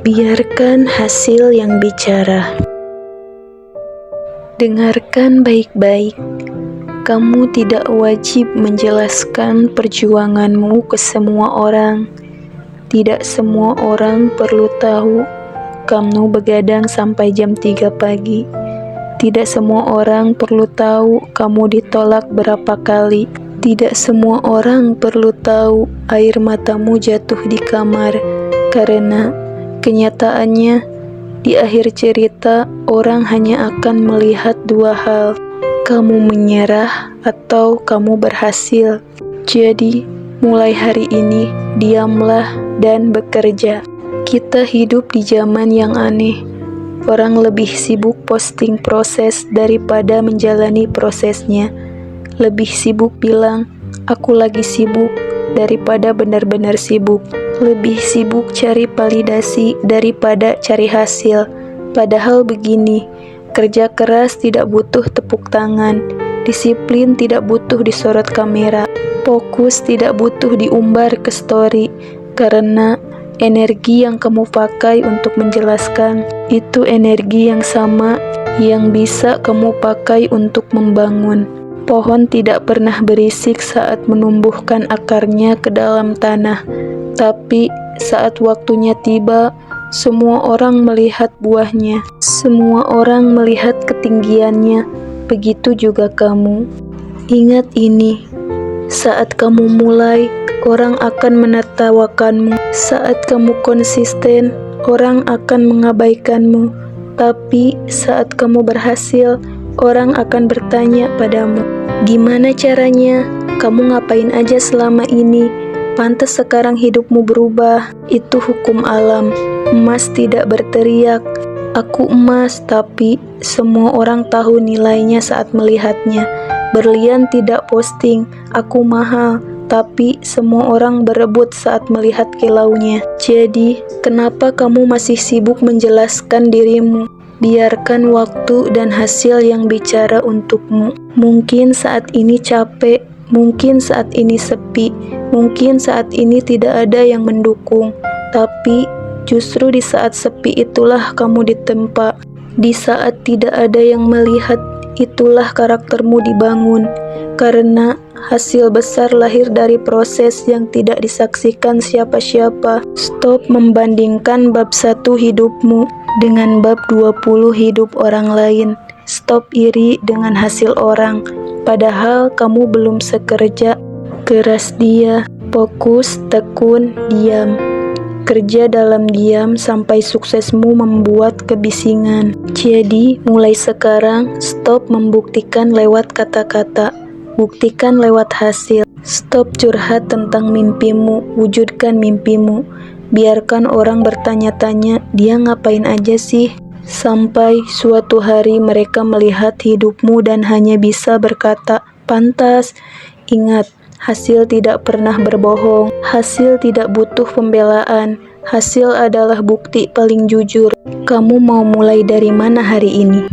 Biarkan hasil yang bicara. Dengarkan baik-baik. Kamu tidak wajib menjelaskan perjuanganmu ke semua orang. Tidak semua orang perlu tahu kamu begadang sampai jam 3 pagi. Tidak semua orang perlu tahu kamu ditolak berapa kali. Tidak semua orang perlu tahu air matamu jatuh di kamar. Karena kenyataannya, di akhir cerita, orang hanya akan melihat dua hal. Kamu menyerah atau kamu berhasil. Jadi, mulai hari ini, diamlah dan bekerja. Kita hidup di zaman yang aneh. Orang lebih sibuk posting proses daripada menjalani prosesnya. Lebih sibuk bilang, aku lagi sibuk, daripada benar-benar sibuk. Lebih sibuk cari validasi daripada cari hasil. Padahal begini, kerja keras tidak butuh tepuk tangan, disiplin tidak butuh disorot kamera, fokus tidak butuh diumbar ke story, karena energi yang kamu pakai untuk menjelaskan, itu energi yang sama yang bisa kamu pakai untuk membangun. Pohon tidak pernah berisik saat menumbuhkan akarnya ke dalam tanah, tapi saat waktunya tiba, semua orang melihat buahnya. Semua orang melihat ketinggiannya. Begitu juga kamu. Ingat ini, saat kamu mulai, orang akan menertawakanmu. Saat kamu konsisten, orang akan mengabaikanmu. Tapi saat kamu berhasil, orang akan bertanya padamu, gimana caranya? Kamu ngapain aja selama ini? Pantas sekarang hidupmu berubah. Itu hukum alam. Emas tidak berteriak, aku emas, tapi semua orang tahu nilainya saat melihatnya. Berlian tidak posting, aku mahal, tapi semua orang berebut saat melihat kilaunya. Jadi, kenapa kamu masih sibuk menjelaskan dirimu? Biarkan waktu dan hasil yang bicara untukmu. Mungkin saat ini capek, mungkin saat ini sepi, mungkin saat ini tidak ada yang mendukung, tapi justru di saat sepi itulah kamu ditempa. Di saat tidak ada yang melihat, itulah karaktermu dibangun. Karena hasil besar lahir dari proses yang tidak disaksikan siapa-siapa. Stop membandingkan bab 1 hidupmu dengan bab 20 hidup orang lain. Stop iri dengan hasil orang, padahal kamu belum sekerja keras dia. Fokus, tekun, diam. Kerja dalam diam sampai suksesmu membuat kebisingan. Jadi, mulai sekarang, stop membuktikan lewat kata-kata. Buktikan lewat hasil. Stop curhat tentang mimpimu, wujudkan mimpimu. Biarkan orang bertanya-tanya, dia ngapain aja sih? Sampai suatu hari mereka melihat hidupmu dan hanya bisa berkata, pantas. Ingat, hasil tidak pernah berbohong. Hasil tidak butuh pembelaan. Hasil adalah bukti paling jujur. Kamu mau mulai dari mana hari ini?